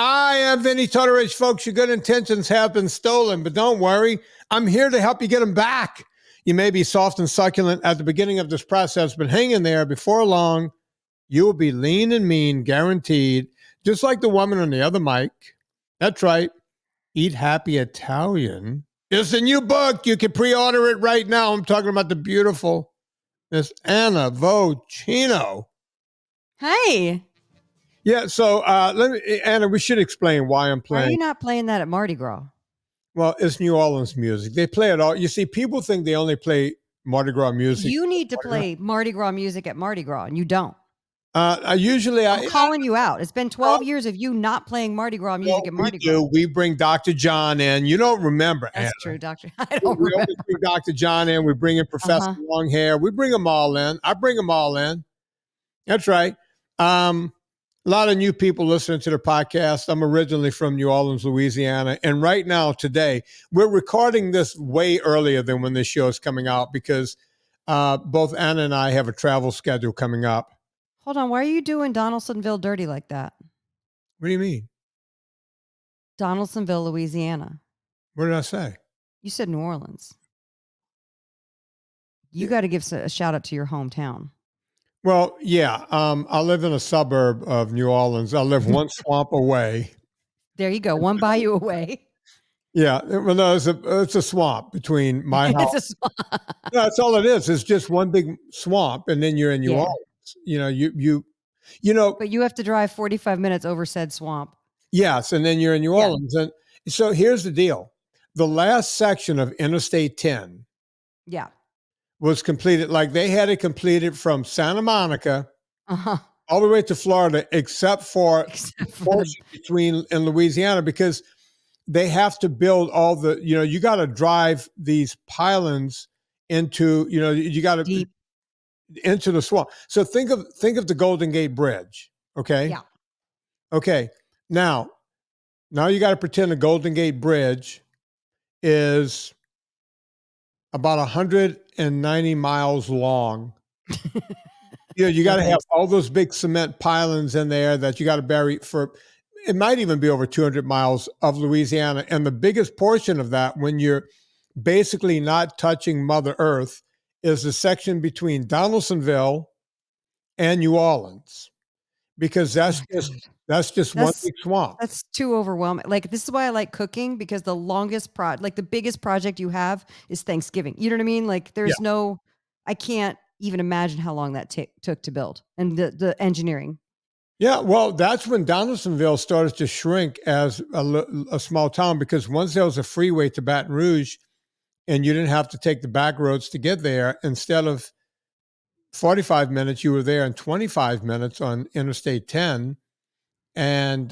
I am Vinnie Tortorich, folks. Your good intentions have been stolen, but don't worry. I'm here to help you get them back. You may be soft and succulent at the beginning of this process, but hang in there. Before long, you will be lean and mean, guaranteed, just like the woman on the other mic. That's right. Eat Happy Italian. It's a new book. You can pre-order it right now. I'm talking about the beautiful Miss Anna Vocino. Hi. Yeah, so Anna, we should explain why I'm playing. Why are you not playing that at Mardi Gras? Well, it's New Orleans music. They play it all. You see, people think they only play Mardi Gras music. You need to play Mardi Gras music at Mardi Gras, and you don't. I'm calling you out. It's been 12 years of you not playing Mardi Gras music at Mardi Gras. We bring Dr. John in. You don't remember, That's Anna. true, Doctor. I don't remember. We always bring Dr. John in. We bring in Professor Longhair. We bring them all in. I bring them all in. That's right. A lot of new people listening to the podcast. I'm originally from New Orleans, Louisiana. And right now, today, we're recording this way earlier than when this show is coming out because both Anna and I have a travel schedule coming up. Hold on. Why are you doing Donaldsonville dirty like that? What do you mean? Donaldsonville, Louisiana. What did I say? You said New Orleans. You got to give a shout out to your hometown. Well, yeah. I live in a suburb of New Orleans. I live one swamp away. There you go. One bayou away. Yeah. Well, no, it's a swamp between my house. It's a swamp. No, that's all it is. It's just one big swamp, and then you're in New Orleans. You know. But you have to drive 45 minutes over said swamp. Yes, and then you're in New Orleans. And so here's the deal. The last section of Interstate 10 was completed. Like they had it completed from Santa Monica all the way to Florida, except for between in Louisiana, because they have to build all the, you got to drive these pylons into, you got to into the swamp. So think of the Golden Gate Bridge. Okay. Yeah. Okay. Now you got to pretend the Golden Gate Bridge is about 190 miles long. You got to have all those big cement pylons in there that you got to bury for, it might even be over 200 miles of Louisiana. And the biggest portion of that, when you're basically not touching Mother Earth, is the section between Donaldsonville and New Orleans, because that's just one big swamp. That's too overwhelming. Like, this is why I like cooking, because the longest the biggest project you have is Thanksgiving. You know what I mean? Like I can't even imagine how long that took to build, and the engineering. Yeah. Well, that's when Donaldsonville started to shrink as a small town, because once there was a freeway to Baton Rouge and you didn't have to take the back roads to get there, instead of 45 minutes, you were there in 25 minutes on Interstate 10. And,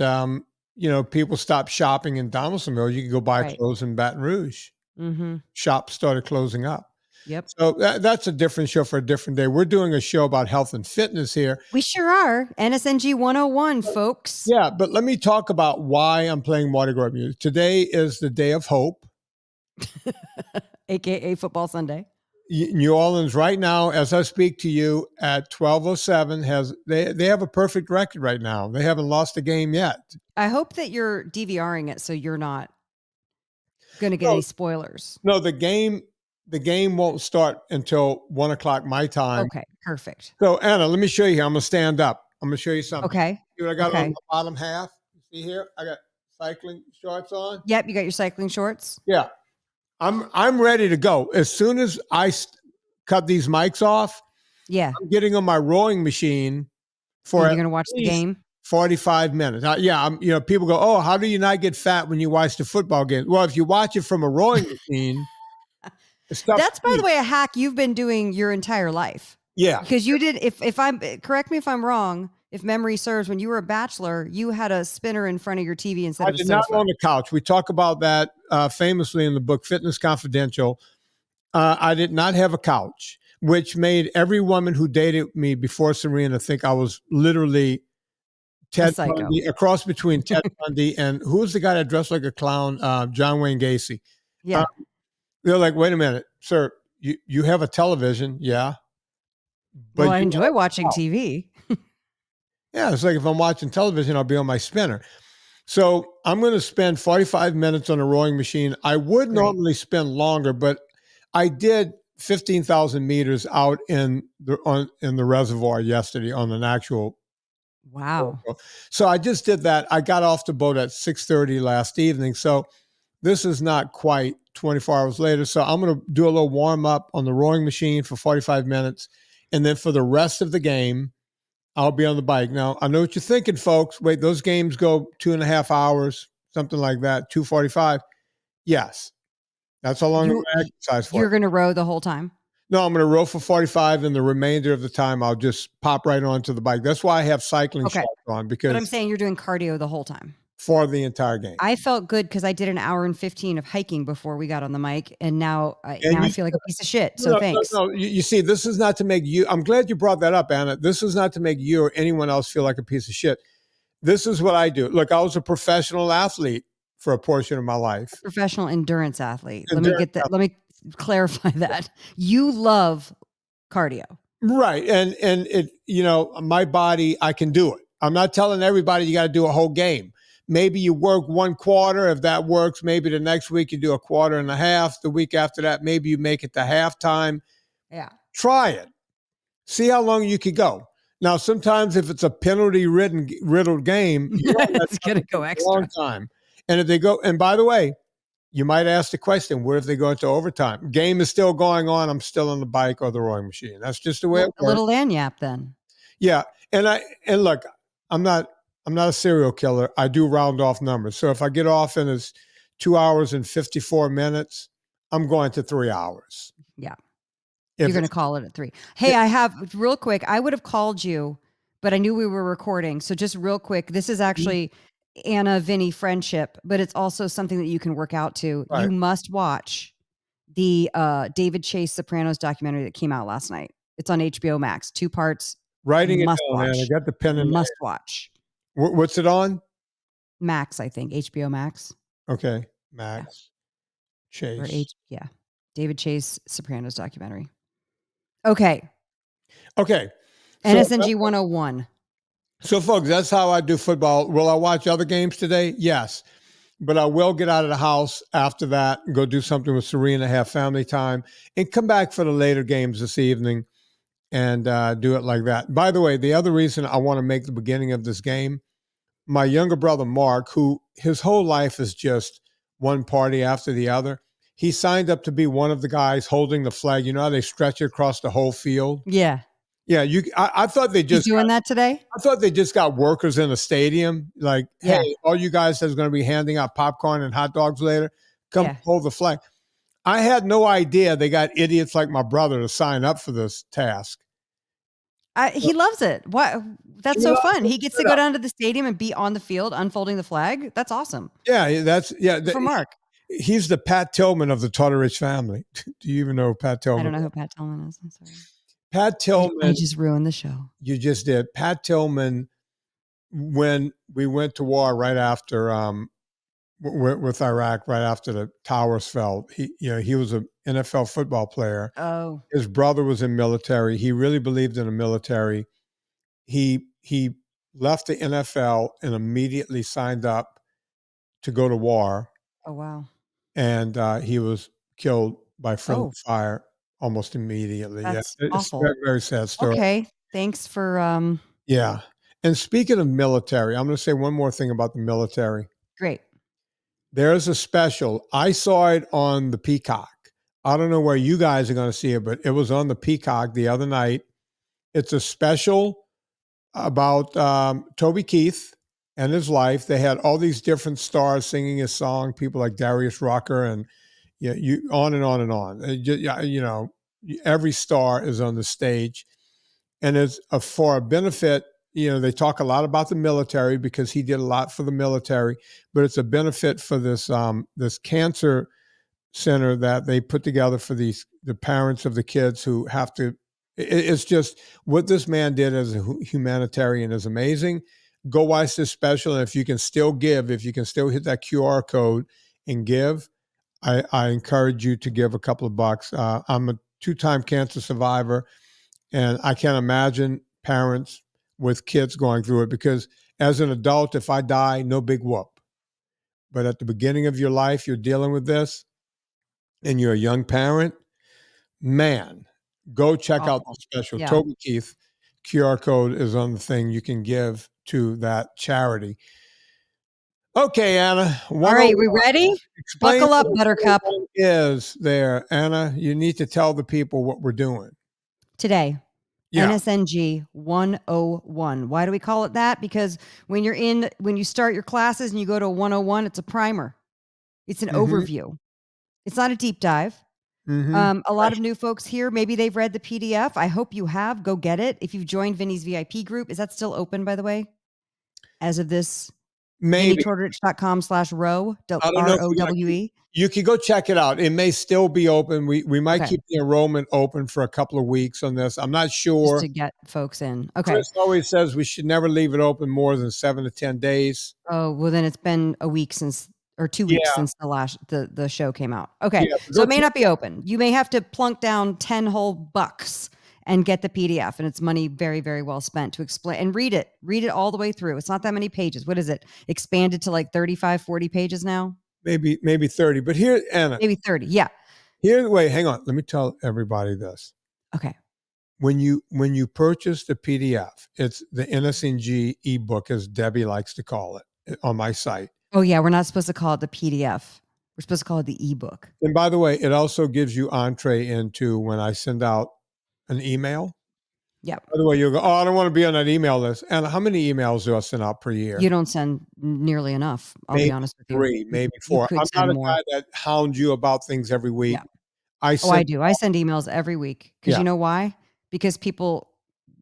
people stopped shopping in Donaldsonville. You could go buy clothes in Baton Rouge. Mm-hmm. Shops started closing up. Yep. So that's a different show for a different day. We're doing a show about health and fitness here. We sure are. NSNG 101, folks. Yeah, but let me talk about why I'm playing Mardi Gras music. Today is the Day of Hope. AKA Football Sunday. New Orleans right now, as I speak to you at 12:07, they have a perfect record right now. They haven't lost a game yet. I hope that you're DVRing it so you're not going to get any spoilers. No, the game won't start until 1:00 my time. Okay, perfect. So Anna, let me show you here. I'm gonna stand up. I'm gonna show you something. Okay. See what I got on the bottom half? You see here? I got cycling shorts on. Yep, you got your cycling shorts. Yeah. I'm ready to go. As soon as I cut these mics off, I'm getting on my rowing machine for you're going to watch the game 45 minutes. People go, "Oh, how do you not get fat when you watch the football game?" Well, if you watch it from a rowing machine, that's, by the way, a hack you've been doing your entire life. Yeah, because you did. If I'm correct me if I'm wrong. If memory serves, when you were a bachelor, you had a spinner in front of your TV instead of a sofa. I did not on the couch. We talk about that famously in the book Fitness Confidential. I did not have a couch, which made every woman who dated me before Serena think I was literally Ted Bundy, a cross between Ted Bundy and who was the guy that dressed like a clown? John Wayne Gacy. Yeah. They're like, "Wait a minute, sir, you have a television." Yeah. But I enjoy watching TV. Yeah, it's like if I'm watching television, I'll be on my spinner. So I'm going to spend 45 minutes on a rowing machine. I would Great. normally spend longer, but I did 15,000 meters out in the reservoir yesterday on an actual. Wow. So I just did that. I got off the boat at 6:30 last evening. So this is not quite 24 hours later. So I'm going to do a little warm up on the rowing machine for 45 minutes. And then for the rest of the game, I'll be on the bike. Now, I know what you're thinking, folks. Wait, those games go 2.5 hours, something like that, 2:45. Yes. That's how long I'm You going to exercise for. you're going to row the whole time? No, I'm going to row for 45, and the remainder of the time, I'll just pop right onto the bike. That's why I have cycling Okay. shorts on, But I'm because saying you're doing cardio the whole time. for the entire game. I felt good because I did an hour and 15 of hiking before we got on the mic, and now I feel like a piece of shit. So thanks. No. You see, this is not to make you. I'm glad you brought that up, Anna. This is not to make you or anyone else feel like a piece of shit. This is what I do. Look, I was a professional athlete for a portion of my life. Professional endurance athlete. Let me clarify that. You love cardio. Right. And it, my body, I can do it. I'm not telling everybody you got to do a whole game. Maybe you work one quarter. If that works, maybe the next week you do a quarter and a half. The week after that, maybe you make it to halftime. Yeah. Try it. See how long you could go. Now, sometimes if it's a riddled game, it's going to go extra. A long time. And if they go, and by the way, you might ask the question, what if they go into overtime? Game is still going on. I'm still on the bike or the rowing machine. That's just the way it works. A little lanyap then. Yeah. And look, I'm not a serial killer. I do round off numbers. So if I get off and it's 2 hours and 54 minutes, I'm going to 3 hours. Yeah. You're going to call it at 3. Hey, I have real quick. I would have called you, but I knew we were recording. So just real quick, this is actually Anna Vinnie friendship, but it's also something that you can work out to. Right. You must watch the David Chase Sopranos documentary that came out last night. It's on HBO Max, 2 parts. Writing it down, man. I got the pen and must watch. What's it on? Max, I think. HBO Max. Okay. Max. Yeah. Chase. David Chase Sopranos documentary. Okay. So, NSNG 101. So, folks, that's how I do football. Will I watch other games today? Yes. But I will get out of the house after that and go do something with Serena, have family time, and come back for the later games this evening and do it like that. By the way, the other reason I want to make the beginning of this game, my younger brother, Mark, who his whole life is just one party after the other, he signed up to be one of the guys holding the flag. You know how they stretch it across the whole field? Yeah. Yeah. I thought they just doing that today. I thought they just got workers in a stadium. Like, hey, all you guys that's going to be handing out popcorn and hot dogs later, come hold the flag. I had no idea they got idiots like my brother to sign up for this task. He loves it. What? That's so fun. He gets to go down to the stadium and be on the field unfolding the flag. That's awesome. Yeah, for Mark. He's the Pat Tillman of the Tortorich family. Do you even know who Pat Tillman? I don't know who Pat Tillman is. I'm sorry. Pat Tillman. I just ruined the show. You just did. Pat Tillman, when we went to war right after with Iraq, right after the towers fell, he was an NFL football player. Oh. His brother was in military. He really believed in the military. He left the NFL and immediately signed up to go to war. Oh, wow. And he was killed by friendly fire almost immediately. That's It's awful. a very, very sad story. Okay. Thanks for Yeah. And speaking of military, I'm going to say one more thing about the military. Great. There's a special. I saw it on the Peacock. I don't know where you guys are going to see it, but it was on the Peacock the other night. It's a special about Toby Keith and his life. They had all these different stars singing his song, people like Darius Rucker and you on and on and on. Every star is on the stage. And it's for a benefit. They talk a lot about the military because he did a lot for the military, but it's a benefit for this cancer center that they put together for the parents of the kids who have to. It's just what this man did as a humanitarian is amazing. Go watch this special, and if you can still give, if you can still hit that QR code and give, I encourage you to give a couple of bucks. I'm a 2-time cancer survivor, and I can't imagine parents with kids going through it because as an adult, if I die, no big whoop. but at the beginning of your life, you're dealing with this and you're a young parent, man, go check out the Awful. special. Yeah. Toby Keith QR code is on the thing you can give to that charity. Okay, Anna. All right, we ready? Explain Buckle up, what Buttercup. 101 is there, Anna. You need to tell the people what we're doing. Today, Yeah. NSNG 101. Why do we call it that? Because when you start your classes and you go to 101, it's a primer. It's an overview. It's not a deep dive. A lot of new folks here, maybe they've read the PDF. I hope you have. Go get it. If you've joined Vinny's VIP group, is that still open, by the way? As of this, Maybe. VinnyTortorich.com/row, ROWE. You can go check it out. It may still be open. We might Okay. keep the enrollment open for a couple of weeks on this. I'm not sure. Just to get folks in. Okay. Chris always says we should never leave it open more than 7 to 10 days. Oh, well, then it's been a week since, or 2 weeks since the show came out. Okay. So it may not be open. You may have to plunk down 10 whole bucks and get the PDF, and it's money very, very well spent to explain and read it all the way through. It's not that many pages. What is it? Expanded to like 35, 40 pages now? Maybe 30. But here, Anna. Maybe 30. Yeah. Wait, hang on. Let me tell everybody this. Okay. When you purchase the PDF, it's the NSNG ebook, as Debbie likes to call it, on my site. Oh yeah, we're not supposed to call it the PDF. We're supposed to call it the ebook. And by the way, it also gives you entree into when I send out an email. Yeah. By the way, you'll go, oh, I don't want to be on that email list. And how many emails do I send out per year? You don't send nearly enough. I'll be honest with you. 3, maybe 4. I'm not a guy that hounds you about things every week. Yeah. I do. I send emails every week. Because you know why? Because people,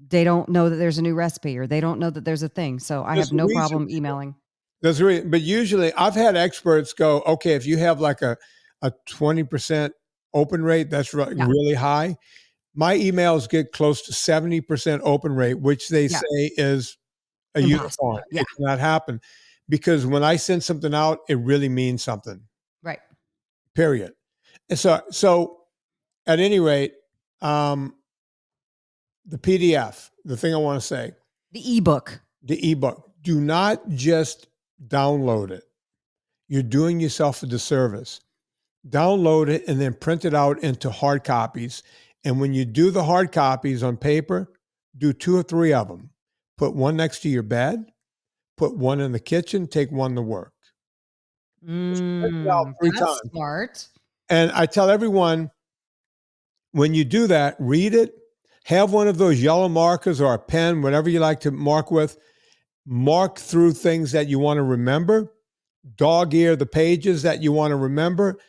they don't know that there's a new recipe, or they don't know that there's a thing. So I have no problem emailing. There's a reason. But usually I've had experts go, okay, if you have like a 20% open rate, that's really high. My emails get close to 70% open rate, which they say is a unicorn. Yeah. It cannot happen, because when I send something out, it really means something. Right. Period. And so at any rate, the PDF, the thing I want to say, the ebook, do not just download it. You're doing yourself a disservice. Download it and then print it out into hard copies. And when you do the hard copies on paper, do 2 or 3 of them. Put one next to your bed, put one in the kitchen, take one to work. Print it out 3 times. Smart. And I tell everyone, when you do that, read it, have one of those yellow markers or a pen, whatever you like to mark with, mark through things that you want to remember, dog ear the pages that you want to remember.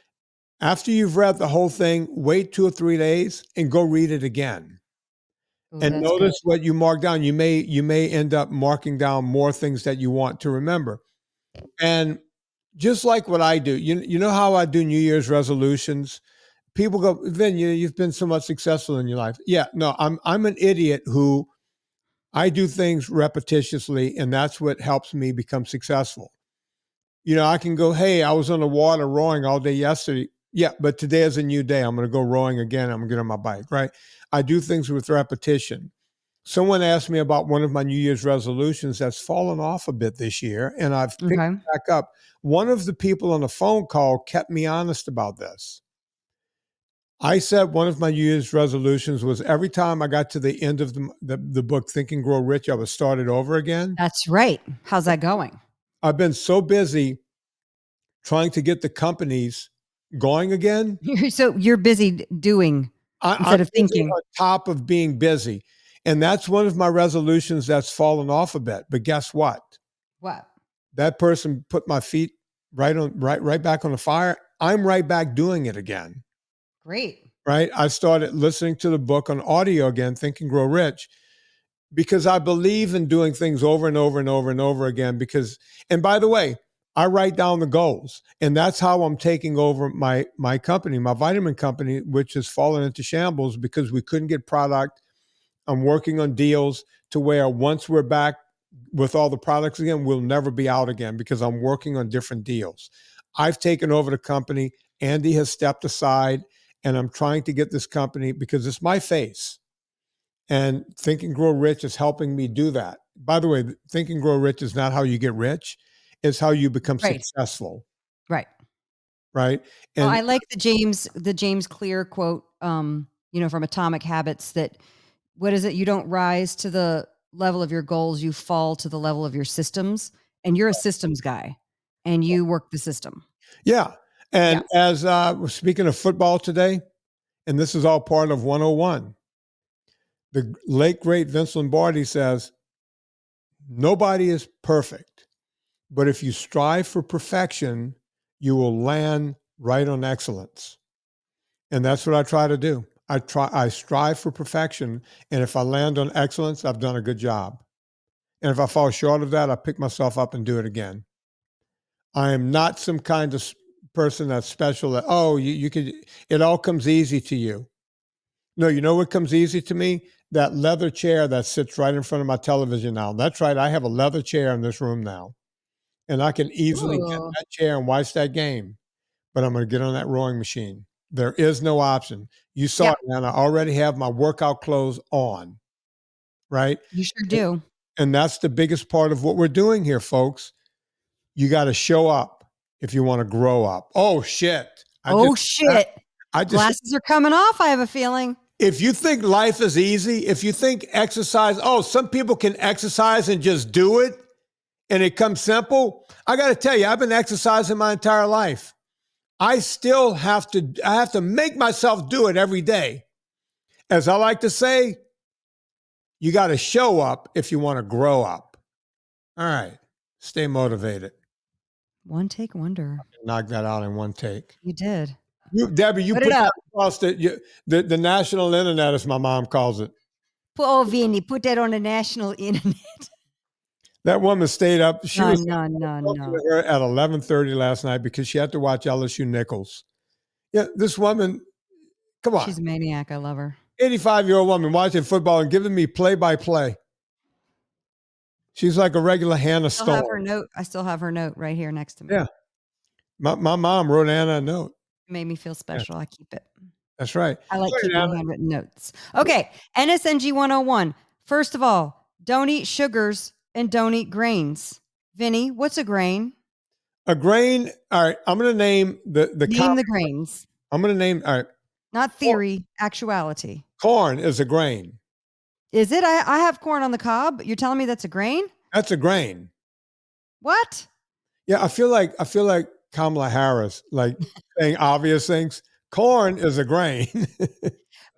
After you've read the whole thing, wait 2 or 3 days and go read it again. Ooh, and notice what you mark down. You may end up marking down more things that you want to remember. And just like what I do, you know how I do New Year's resolutions? People go, Vin, you've been so much successful in your life. Yeah, no, I'm an idiot who I do things repetitiously, and that's what helps me become successful. I can go, hey, I was on the water rowing all day yesterday. Yeah, but today is a new day. I'm going to go rowing again. I'm going to get on my bike, right? I do things with repetition. Someone asked me about one of my New Year's resolutions that's fallen off a bit this year, and I've picked it back up. One of the people on the phone call kept me honest about this. I said one of my New Year's resolutions was every time I got to the end of the book, Think and Grow Rich, I would start it over again. That's right. How's that going? I've been so busy trying to get the companies going again. So you're busy doing instead of thinking. On top of being busy. And that's one of my resolutions that's fallen off a bit. But guess what? What? That person put my feet right back on the fire. I'm right back doing it again. Great. Right? I started listening to the book on audio again, Think and Grow Rich, because I believe in doing things over and over and over and over again. And by the way, I write down the goals, and that's how I'm taking over my company, my vitamin company, which has fallen into shambles because we couldn't get product. I'm working on deals to where once we're back with all the products again, we'll never be out again because I'm working on different deals. I've taken over the company. Andy has stepped aside, and I'm trying to get this company because it's my face. And Think and Grow Rich is helping me do that. By the way, Think and Grow Rich is not how you get rich. is how you become Right. successful. Right. Right. Well, And I like the James Clear quote, from Atomic Habits, that what is it? You don't rise to the level of your goals, you fall to the level of your systems. And you're a systems guy and you work the system. yeah. And Yes. as we're speaking of football today, and this is all part of 101, the late great Vince Lombardi says, nobody is perfect, but if you strive for perfection, you will land right on excellence. And that's what I try to do. I strive for perfection. And if I land on excellence, I've done a good job. And if I fall short of that, I pick myself up and do it again. I am not some kind of person that's special that, oh, you could, it all comes easy to you. No, you know what comes easy to me? That leather chair that sits right in front of my television now. That's right. I have a leather chair in this room now. And I can easily get in Ooh. that chair and watch that game. But I'm going to get on that rowing machine. There is no option. You saw it, man. I already have my workout clothes on, right? You sure do. And that's the biggest part of what we're doing here, folks. You got to show up if you want to grow up. Oh, shit. Shit. Glasses are coming off, I have a feeling. If you think life is easy, if you think exercise, some people can exercise and just do it and it comes simple. I got to tell you, I've been exercising my entire life. I still have to make myself do it every day. As I like to say, you got to show up if you want to grow up. All right. Stay motivated. One take wonder. Knock that out in one take. You did. Debbie, you put put it up. that across the national internet, as my mom calls it. Vinny, put that on the national internet. That woman stayed up. She was No. her at 11:30 last night because she had to watch LSU Nichols. Yeah, this woman, come on. She's a maniac. I love her. 85-year-old woman watching football and giving me play-by-play. She's like a regular Hannah Storm. I still have her note right here next to me. Yeah. My mom wrote Anna a note. It made me feel special. Yeah. I keep it. That's right. I like keeping handwritten notes. Okay. NSNG 101. First of all, don't eat sugars and don't eat grains. Vinny, what's a grain? A grain. All right. I'm going to name the the grains. I'm going to name. All right. Not theory, actuality. Corn is a grain. Is it? I have corn on the cob. You're telling me that's a grain? That's a grain. What? Yeah, I feel like Kamala Harris, like saying obvious things. Corn is a grain.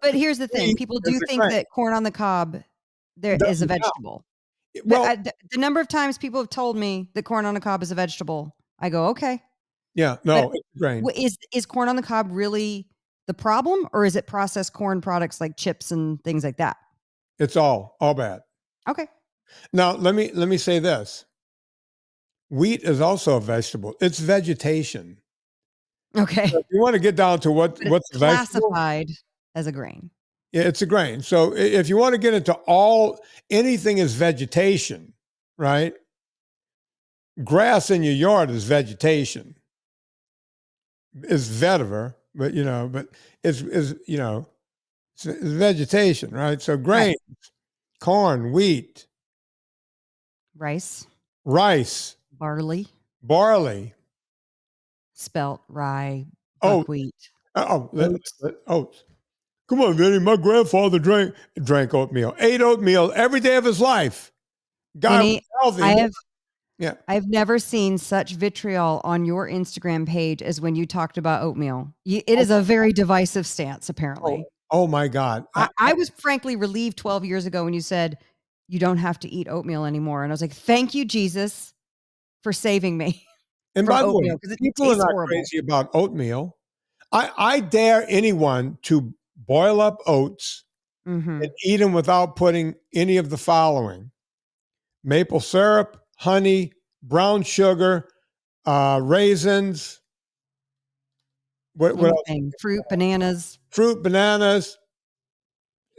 But here's the thing: people do think that corn on the cob is a vegetable. Well, the number of times people have told me that corn on the cob is a vegetable, I go, okay. Yeah, no, it's a grain. Is corn on the cob really the problem, or is it processed corn products like chips and things like that? It's all bad. Okay. Now let me say this: wheat is also a vegetable. It's vegetation. Okay. So if you want to get down to what's classified as a grain. Yeah, it's a grain. So if you want to get into anything is vegetation, right? Grass in your yard is vegetation. It's vetiver, but it's vegetation, right? So grains, corn, wheat, rice, barley, spelt, rye, buckwheat, oats. Come on, Vinny. My grandfather drank oatmeal, ate oatmeal every day of his life. Guy was healthy. I've never seen such vitriol on your Instagram page as when you talked about oatmeal. It is a very divisive stance, apparently. Oh my God. I was frankly relieved 12 years ago when you said you don't have to eat oatmeal anymore. And I was like, thank you, Jesus, for saving me. And by the way, people are not crazy about oatmeal. I dare anyone to boil up oats and eat them without putting any of the following: maple syrup, honey, brown sugar, raisins. What else? Fruit, bananas.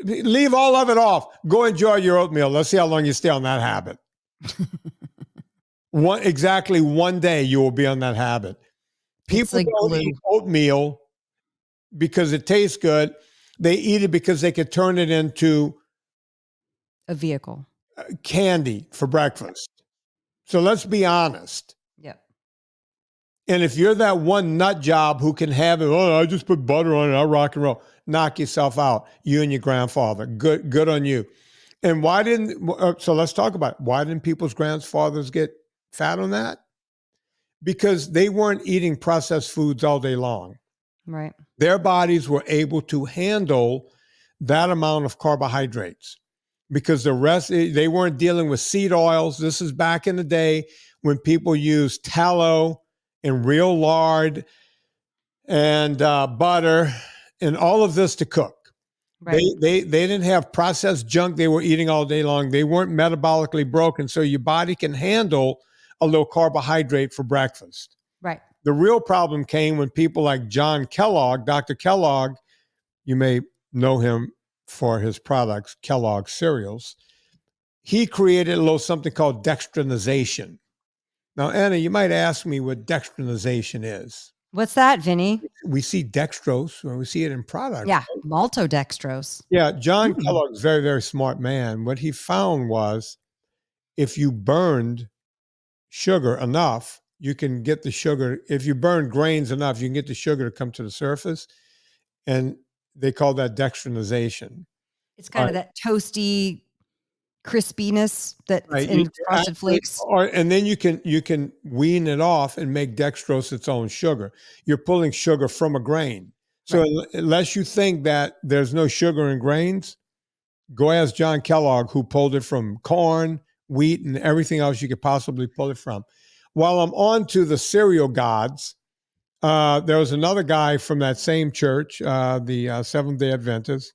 Leave all of it off. Go enjoy your oatmeal. Let's see how long you stay on that habit. Exactly one day you will be on that habit. People don't eat oatmeal because it tastes good. They eat it because they could turn it into a vehicle, candy for breakfast. So let's be honest. And if you're that one nut job who can have it, oh, I just put butter on it, I'll rock and roll. Knock yourself out. You and your grandfather. Good on you. And why didn't, so let's talk about it. Why didn't people's grandfathers get fat on that? Because they weren't eating processed foods all day long. Right. Their bodies were able to handle that amount of carbohydrates because the rest, they weren't dealing with seed oils. This is back in the day when people used tallow and real lard and butter and all of this to cook. Right. They didn't have processed junk they were eating all day long. They weren't metabolically broken, so your body can handle a little carbohydrate for breakfast. Right. The real problem came when people like John Kellogg, Dr. Kellogg, you may know him for his products, Kellogg cereals. He created a little something called dextrinization. Now, Anna, you might ask me what dextrinization is. What's that, Vinny? We see dextrose when we see it in products. Yeah, maltodextrose. Yeah, John Kellogg's a very, very smart man. What he found was if you burned sugar enough, you can get the sugar. If you burn grains enough, you can get the sugar to come to the surface. And they call that dextrinization. It's kind of that toasty crispiness that's in Frosted Flakes. And then you can wean it off and make dextrose its own sugar. You're pulling sugar from a grain. So unless you think that there's no sugar in grains, go ask John Kellogg, who pulled it from corn, wheat, and everything else you could possibly pull it from. While I'm on to the cereal gods, there was another guy from that same church, the Seventh-day Adventists.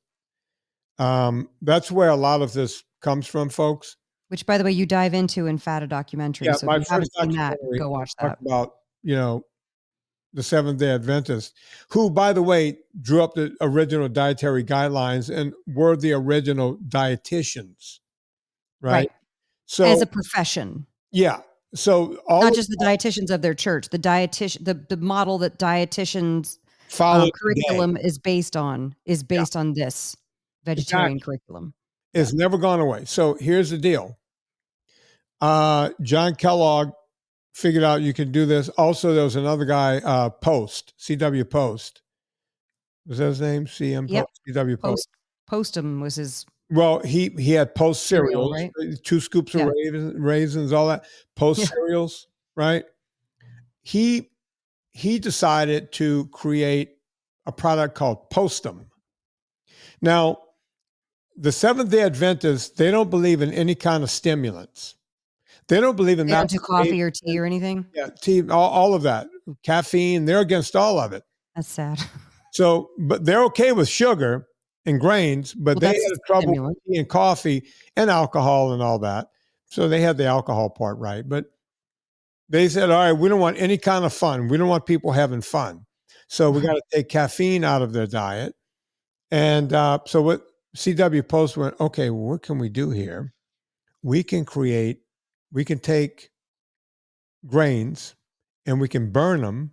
That's where a lot of this comes from, folks. Which, by the way, you dive into in Fata documentary. Yeah, so my if you haven't first seen that, go watch that. About, the Seventh-day Adventists, who, by the way, drew up the original dietary guidelines and were the original dietitians, right? So as a profession. Yeah. So not just the dietitians of their church, the model that dietitians curriculum is based on this vegetarian curriculum. It's never gone away. So here's the deal. John Kellogg figured out you can do this. Also, there was another guy, CW Post. Was that his name? CW Post. Postum was his. Well, he had Post cereals, right? 2 scoops of raisins, all that. Post cereals, right? He decided to create a product called Postum. Now, the Seventh-day Adventists, they don't believe in any kind of stimulants. They don't believe in that. Coffee or tea or anything? Yeah, tea, all of that. Caffeine, they're against all of it. That's sad. So, but they're okay with sugar and grains, but they had trouble with tea and coffee and alcohol and all that. So they had the alcohol part right. But they said, all right, we don't want any kind of fun. We don't want people having fun. So we got to take caffeine out of their diet. And so what CW Post went, okay, well, what can we do here? We can take grains and we can burn them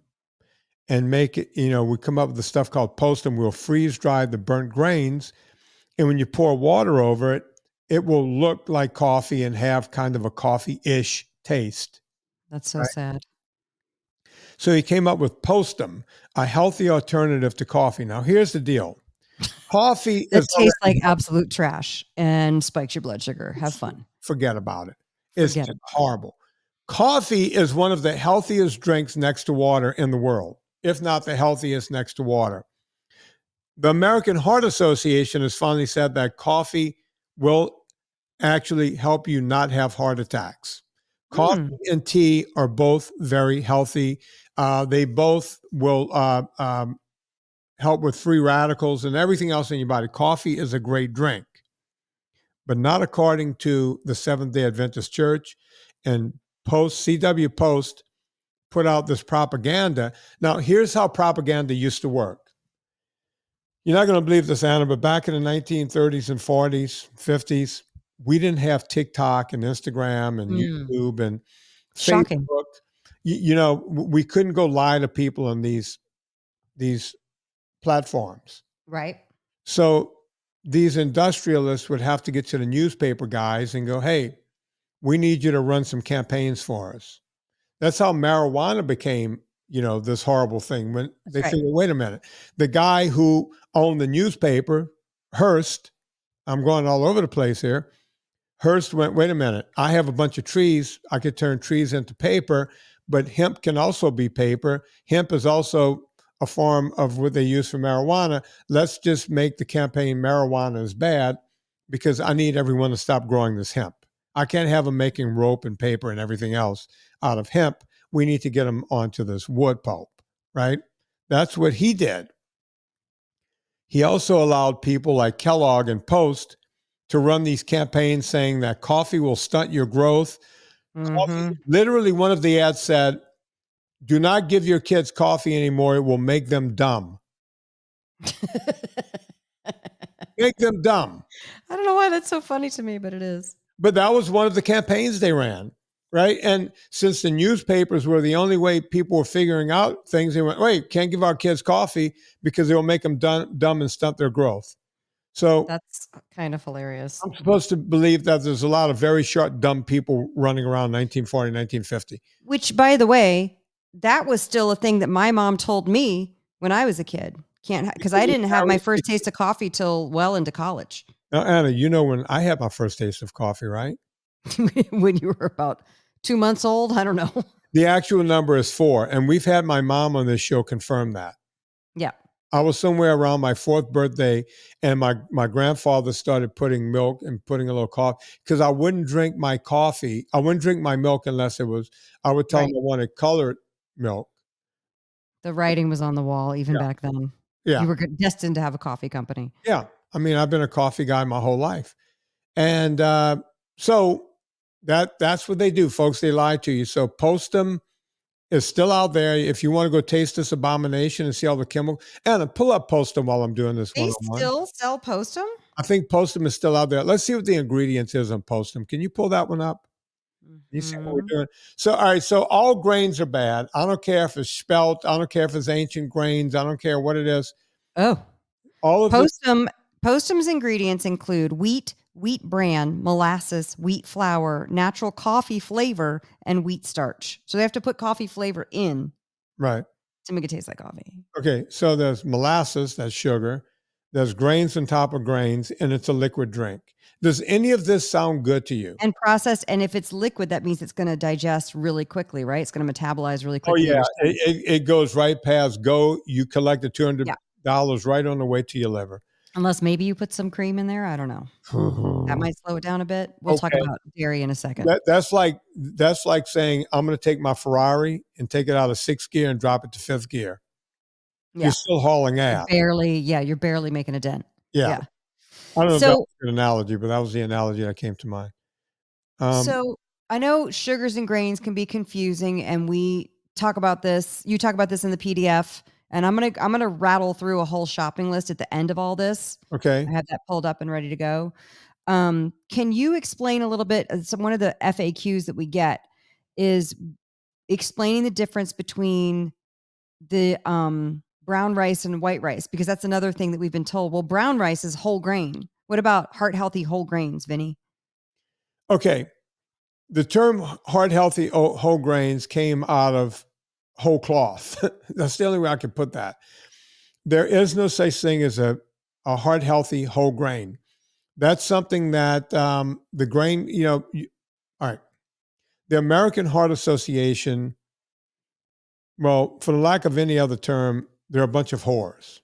and make it, we come up with the stuff called Postum. We'll freeze dry the burnt grains. And when you pour water over it, it will look like coffee and have kind of a coffee-ish taste. That's so sad. So he came up with Postum, a healthy alternative to coffee. Now, here's the deal. Coffee tastes like absolute trash and spikes your blood sugar. Have fun. Forget about it. It's horrible. Coffee is one of the healthiest drinks next to water in the world, if not the healthiest next to water. The American Heart Association has finally said that coffee will actually help you not have heart attacks. Coffee and tea are both very healthy. They both will help with free radicals and everything else in your body. Coffee is a great drink, but not according to the Seventh-day Adventist Church. And CW Post put out this propaganda. Now, here's how propaganda used to work. You're not going to believe this, Anna, but back in the 1930s and 40s, 50s, we didn't have TikTok and Instagram and YouTube and Shocking. Facebook. We couldn't go lie to people on these platforms. Right. So these industrialists would have to get to the newspaper guys and go, hey, we need you to run some campaigns for us. That's how marijuana became, this horrible thing. When they right. figure, wait a minute, the guy who owned the newspaper, Hearst, I'm going all over the place here. Hearst went, wait a minute, I have a bunch of trees. I could turn trees into paper, but hemp can also be paper. Hemp is also a form of what they use for marijuana. Let's just make the campaign marijuana is bad because I need everyone to stop growing this hemp. I can't have them making rope and paper and everything else out of hemp. We need to get them onto this wood pulp, right? That's what he did. He also allowed people like Kellogg and Post to run these campaigns saying that coffee will stunt your growth. Coffee, literally, one of the ads said, do not give your kids coffee anymore. It will make them dumb. Make them dumb. I don't know why that's so funny to me, but it is. But that was one of the campaigns they ran, right? And since the newspapers were the only way people were figuring out things, they went, wait, can't give our kids coffee because it will make them dumb and stunt their growth. So that's kind of hilarious. I'm supposed to believe that there's a lot of very short, dumb people running around 1940, 1950. Which, by the way, that was still a thing that my mom told me when I was a kid. Because I didn't have my first taste of coffee till well into college. Now, Anna, when I had my first taste of coffee, right? When you were about 2 months old? I don't know. The actual number is 4. And we've had my mom on this show confirm that. Yeah. I was somewhere around my 4th birthday, and my grandfather started putting milk and putting a little coffee because I wouldn't drink my coffee. I wouldn't drink my milk unless I would tell him I wanted colored milk. The writing was on the wall even back then. Yeah. You were destined to have a coffee company. Yeah. I mean, I've been a coffee guy my whole life. And so that's what they do, folks. They lie to you. So Postum is still out there. If you want to go taste this abomination and see all the chemicals. Anna, pull up Postum while I'm doing this They one-on-one. still sell Postum? I think Postum is still out there. Let's see what the ingredients is on Postum. Can you pull that one up? You see what we're doing? So, all right. So all grains are bad. I don't care if it's spelt. I don't care if it's ancient grains. I don't care what it is. Oh, all of Postum's ingredients include wheat bran, molasses, wheat flour, natural coffee flavor, and wheat starch. So they have to put coffee flavor in, right, to make it taste like coffee. Okay, so there's molasses, that's sugar. There's grains on top of grains, and it's a liquid drink. Does any of this sound good to you? And processed, and if it's liquid, that means it's going to digest really quickly, right? It's going to metabolize really quickly. Oh yeah, it goes right past go. You collect the $200 right on the way to your liver. Unless maybe you put some cream in there. I don't know. That might slow it down a bit. We'll talk about dairy in a second. That's like saying I'm going to take my Ferrari and take it out of 6th gear and drop it to 5th gear. Yeah. You're still hauling ass. You're barely making a dent. Yeah. I don't know if that was a good analogy, but that was the analogy that came to mind. So I know sugars and grains can be confusing, and we talk about this. You talk about this in the PDF, and I'm gonna rattle through a whole shopping list at the end of all this. Okay, I have that pulled up and ready to go. Can you explain a little bit? One of the FAQs that we get is explaining the difference between the brown rice and white rice, because that's another thing that we've been told. Well, brown rice is whole grain. What about heart healthy whole grains, Vinny? Okay. The term heart healthy whole grains came out of whole cloth. That's the only way I can put that. There is no such thing as a heart healthy whole grain. That's something that the grain, all right. The American Heart Association, well, for the lack of any other term, they're a bunch of whores.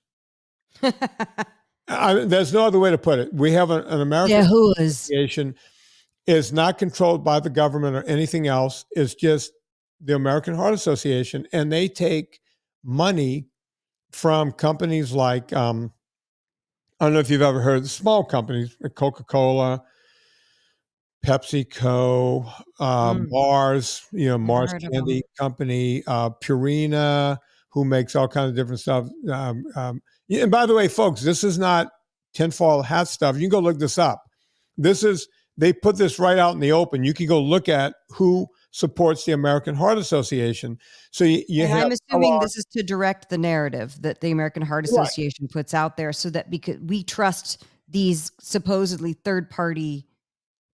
There's no other way to put it. We have an American Heart Association is not controlled by the government or anything else. It's just the American Heart Association, and they take money from companies like, I don't know if you've ever heard of small companies, like Coca-Cola, PepsiCo, Mars, Mars Candy Company, Purina, who makes all kinds of different stuff. And by the way, folks, this is not tinfoil hat stuff. You can go look this up. They put this right out in the open. You can go look at who supports the American Heart Association. So I'm assuming this is to direct the narrative that the American Heart Association puts out there, so that because we trust these supposedly third-party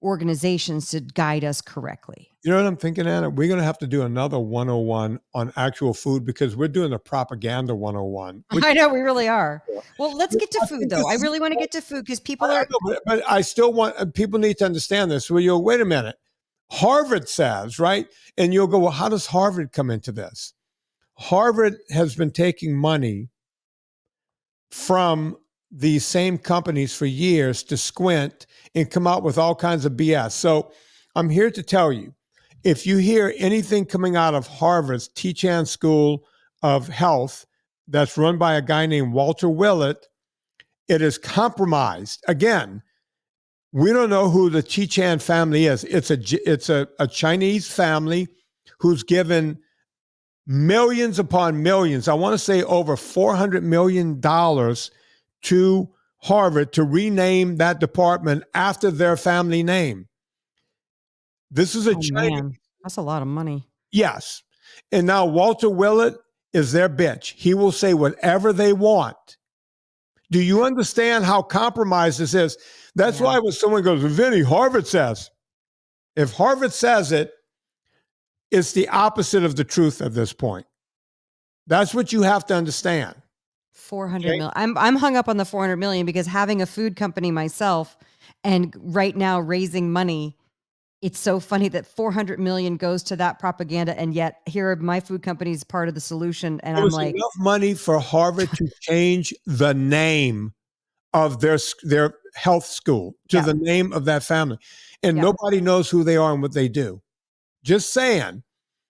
organizations to guide us correctly. You know what I'm thinking, Anna? We're going to have to do another 101 on actual food because we're doing a propaganda 101. I know we really are. Well, let's get to food though. I really want to get to food because people are. But I still want people need to understand this. Well, you'll wait a minute. Harvard says, right? And you'll go, well, how does Harvard come into this? Harvard has been taking money from these same companies for years to squint and come out with all kinds of BS. So I'm here to tell you, if you hear anything coming out of Harvard's T-Chan School of Health that's run by a guy named Walter Willett, it is compromised. Again, we don't know who the T-Chan family is. It's a Chinese family who's given millions upon millions. I want to say over $400 million to Harvard to rename that department after their family name. This is a Chinese. Man, that's a lot of money. Yes. And now Walter Willett is their bitch. He will say whatever they want. Do you understand how compromised this is? That's why when someone goes, Vinnie, Harvard says. If Harvard says it, it's the opposite of the truth at this point. That's what you have to understand. 400 million. I'm hung up on the 400 million because having a food company myself and right now raising money, it's so funny that 400 million goes to that propaganda. And yet here my food company is part of the solution. And I'm like, enough money for Harvard to change the name of their health school to the name of that family. And nobody knows who they are and what they do. Just saying.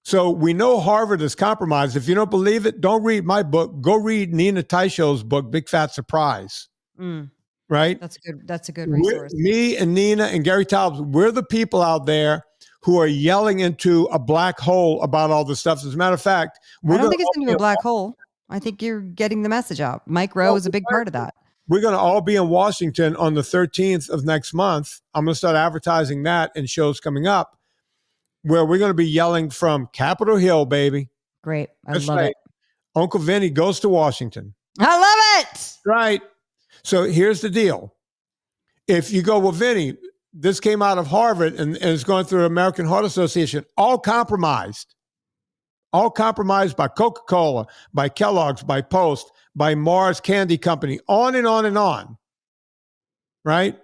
So we know Harvard is compromised. If you don't believe it, don't read my book. Go read Nina Teichol's book, Big Fat Surprise. Right? That's good. That's a good resource. Me and Nina and Gary Taubes, we're the people out there who are yelling into a black hole about all this stuff. As a matter of fact, I don't think it's into a black hole. I think you're getting the message out. Mike Rowe is a big part of that. We're going to all be in Washington on the 13th of next month. I'm going to start advertising that in shows coming up, where we're going to be yelling from Capitol Hill, baby. Great. I love it. Uncle Vinny goes to Washington. I love it. Right. So here's the deal. If you go, well, Vinny, this came out of Harvard and it's going through the American Heart Association, all compromised by Coca-Cola, by Kellogg's, by Post, by Mars Candy Company, on and on and on. Right?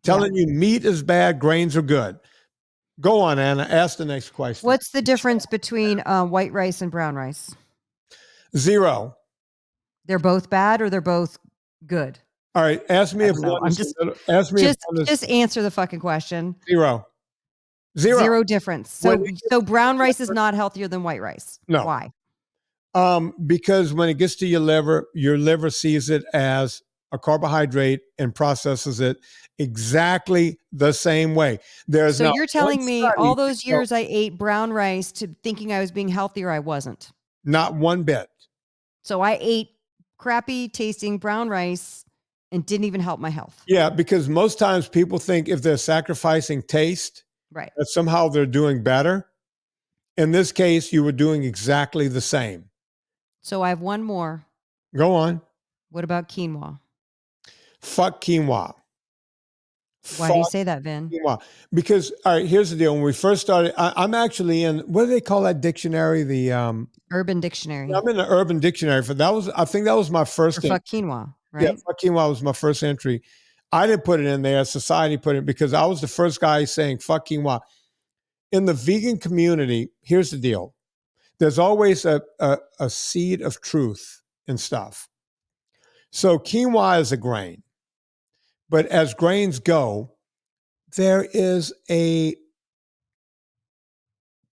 Telling you meat is bad, grains are good. Go on, Anna. Ask the next question. What's the difference between white rice and brown rice? 0. They're both bad or they're both good? All right. Ask me if one is, just answer the fucking question. 0. Zero difference. So brown rice is not healthier than white rice. No. Why? Because when it gets to your liver sees it as a carbohydrate and processes it exactly the same way. So you're telling me all those years I ate brown rice to thinking I was being healthier, I wasn't. Not one bit. So I ate crappy tasting brown rice and didn't even help my health. Yeah, because most times people think if they're sacrificing taste, right, that somehow they're doing better. In this case, you were doing exactly the same. So I have one more. Go on. What about quinoa? Fuck quinoa. Why do you say that, Vin? Quinoa. Because, all right, here's the deal. When we first started, I'm actually in, what do they call that dictionary? The Urban Dictionary. I'm in the Urban Dictionary. I think that was my first. Fuck quinoa, right? Yeah, fuck quinoa was my first entry. I didn't put it in there. Society put it because I was the first guy saying fuck quinoa. In the vegan community, here's the deal. There's always a seed of truth in stuff. So quinoa is a grain. But as grains go, there is a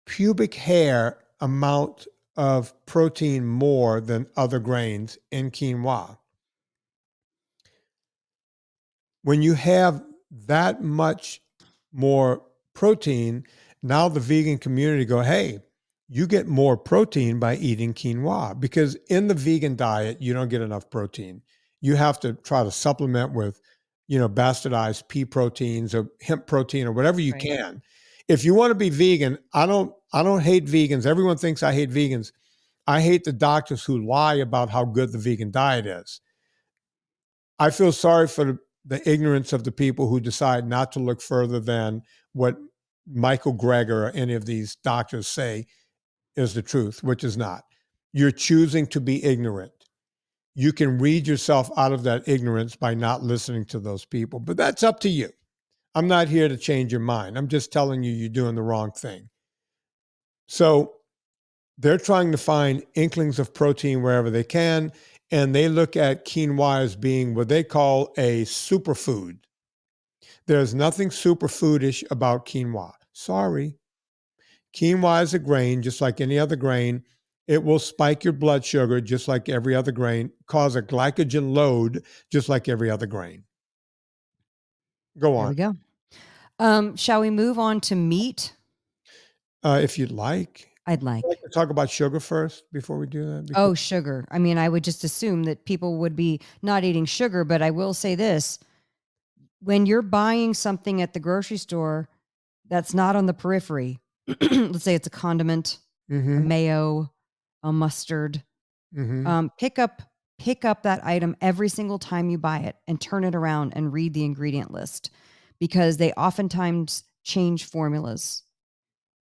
pubic hair amount of protein more than other grains in quinoa. When you have that much more protein, now the vegan community go, hey, you get more protein by eating quinoa, because in the vegan diet, you don't get enough protein. You have to try to supplement with, bastardized pea proteins or hemp protein or whatever you can. If you want to be vegan, I don't hate vegans. Everyone thinks I hate vegans. I hate the doctors who lie about how good the vegan diet is. I feel sorry for the ignorance of the people who decide not to look further than what Michael Greger or any of these doctors say is the truth, which is not. You're choosing to be ignorant. You can read yourself out of that ignorance by not listening to those people, but that's up to you. I'm not here to change your mind. I'm just telling you you're doing the wrong thing. So they're trying to find inklings of protein wherever they can, and they look at quinoa as being what they call a superfood. There's nothing superfoodish about quinoa. Sorry. Quinoa is a grain, just like any other grain. It will spike your blood sugar just like every other grain, cause a glycogen load just like every other grain. Go There on. we go. Shall we move on to meat? If you'd like. I'd like. I'd like to talk about sugar first before we do that. Oh, sugar. I mean, I would just assume that people would be not eating sugar, but I will say this. When you're buying something at the grocery store that's not on the periphery, let's say it's a condiment, a mayo, a mustard, pick up that item every single time you buy it and turn it around and read the ingredient list, because they oftentimes change formulas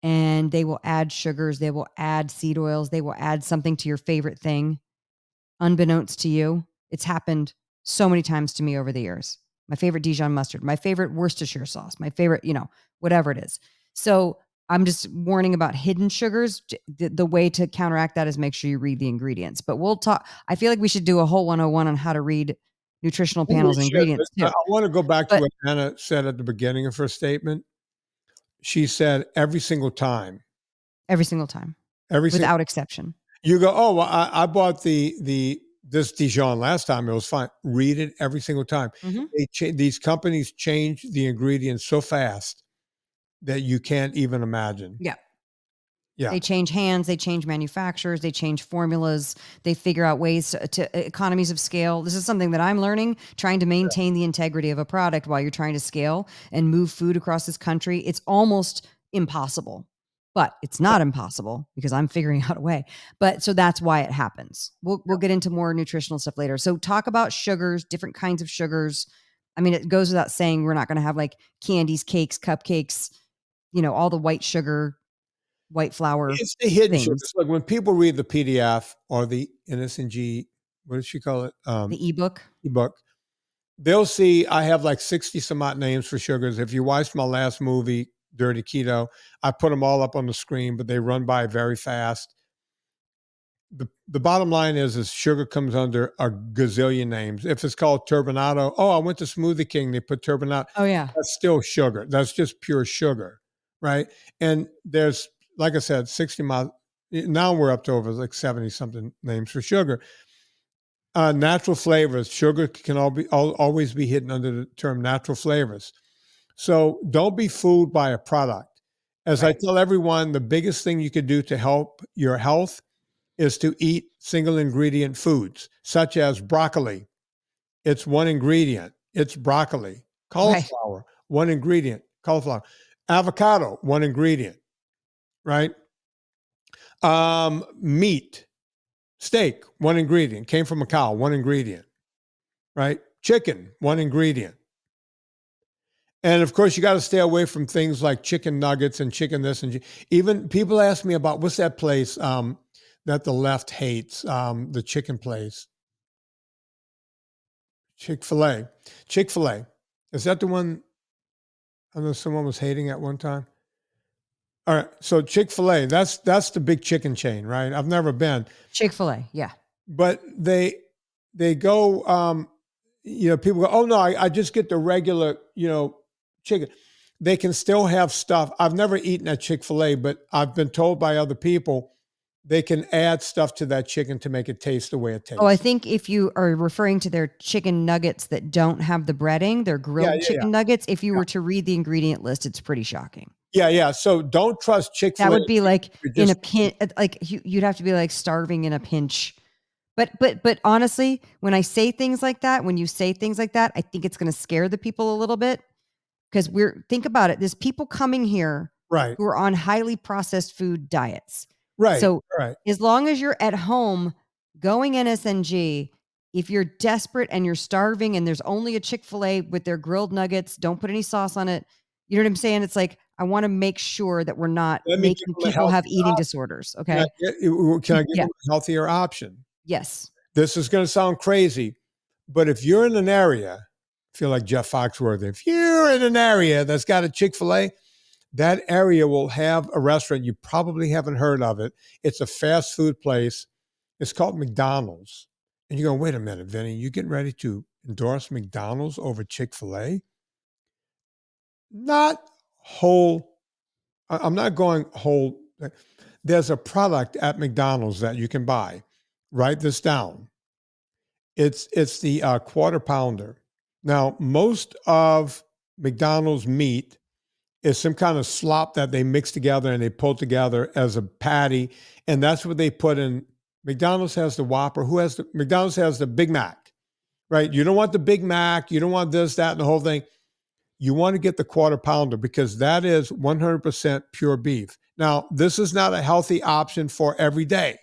and they will add sugars, they will add seed oils, they will add something to your favorite thing unbeknownst to you. It's happened so many times to me over the years. My favorite Dijon mustard, my favorite Worcestershire sauce, my favorite, whatever it is. So I'm just warning about hidden sugars. The way to counteract that is make sure you read the ingredients. But we'll talk. I feel like we should do a whole 101 on how to read nutritional panels and ingredients too. I want to go back to what Anna said at the beginning of her statement. She said every single time. Every single time. Without exception. You go, oh, well, I bought this Dijon last time. It was fine. Read it every single time. These companies change the ingredients so fast that you can't even imagine. Yeah. Yeah. They change hands, they change manufacturers, they change formulas, they figure out ways to economies of scale. This is something that I'm learning, trying to maintain the integrity of a product while you're trying to scale and move food across this country. It's almost impossible, but it's not impossible because I'm figuring out a way. But so that's why it happens. We'll get into more nutritional stuff later. So talk about sugars, different kinds of sugars. I mean, it goes without saying, we're not going to have like candies, cakes, cupcakes, all the white sugar, white flour. It's the hidden sugars. Like when people read the PDF or the NSNG, what did she call it? The ebook. They'll see I have like 60 some odd names for sugars. If you watched my last movie, Dirty Keto, I put them all up on the screen, but they run by very fast. The bottom line is sugar comes under a gazillion names. If it's called turbinado, I went to Smoothie King, they put turbinado. Oh yeah. That's still sugar. That's just pure sugar, right? And there's, like I said, 60 miles. Now we're up to over like 70 something names for sugar. Natural flavors. Sugar can always be hidden under the term natural flavors. So don't be fooled by a product. As I tell everyone, the biggest thing you could do to help your health is to eat single ingredient foods, such as broccoli. It's one ingredient. It's broccoli. Cauliflower, one ingredient. Cauliflower. Avocado, one ingredient. Right? Meat, steak, one ingredient. Came from a cow, one ingredient. Right? Chicken, one ingredient. And of course, you got to stay away from things like chicken nuggets and chicken this and even people ask me about what's that place that the left hates, the chicken place. Chick-fil-A. Chick-fil-A. Is that the one I know someone was hating at one time? All right. So Chick-fil-A, that's the big chicken chain, right? I've never been. Chick-fil-A, yeah. But they go, people go, oh no, I just get the regular, chicken. They can still have stuff. I've never eaten at Chick-fil-A, but I've been told by other people they can add stuff to that chicken to make it taste the way it tastes. Oh, I think if you are referring to their chicken nuggets that don't have the breading, they're grilled chicken nuggets. If you were to read the ingredient list, it's pretty shocking. Yeah. So don't trust Chick-fil-A. That would be like in a pinch, like you'd have to be like starving in a pinch. But honestly, when I say things like that, when you say things like that, I think it's going to scare the people a little bit, because think about it. There's people coming here who are on highly processed food diets. Right. So as long as you're at home going NSNG, if you're desperate and you're starving and there's only a Chick-fil-A with their grilled nuggets, don't put any sauce on it. You know what I'm saying? It's like, I want to make sure that we're not Let me give making them a people have healthier eating option. disorders. Can Okay. I give Yeah. them a healthier option? Yes. This is going to sound crazy, but if you're in an area, I feel like Jeff Foxworthy, if you're in an area that's got a Chick-fil-A, that area will have a restaurant. You probably haven't heard of it. It's a fast food place. It's called McDonald's. And you go, wait a minute, Vinny, you getting ready to endorse McDonald's over Chick-fil-A? Not whole. I'm not going whole. There's a product at McDonald's that you can buy. Write this down. It's the quarter pounder. Now, most of McDonald's meat is some kind of slop that they mix together and they pull together as a patty, and that's what they put in. McDonald's has the Whopper. McDonald's has the Big Mac, right? You don't want the Big Mac. You don't want this, that, and the whole thing. You want to get the quarter pounder because that is 100% pure beef. Now, this is not a healthy option for every day.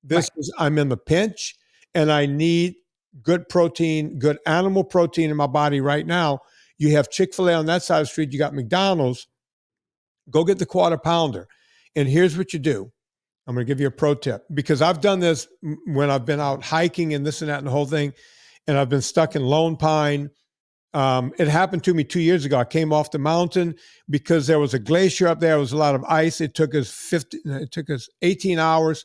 This is, I'm in the pinch and I need good protein, good animal protein in my body right now. You have Chick-fil-A on that side of the street. You got McDonald's. Go get the quarter pounder. And here's what you do. I'm going to give you a pro tip because I've done this when I've been out hiking and this and that and the whole thing. And I've been stuck in Lone Pine. It happened to me 2 years ago. I came off the mountain because there was a glacier up there. There was a lot of ice. It took us 18 hours.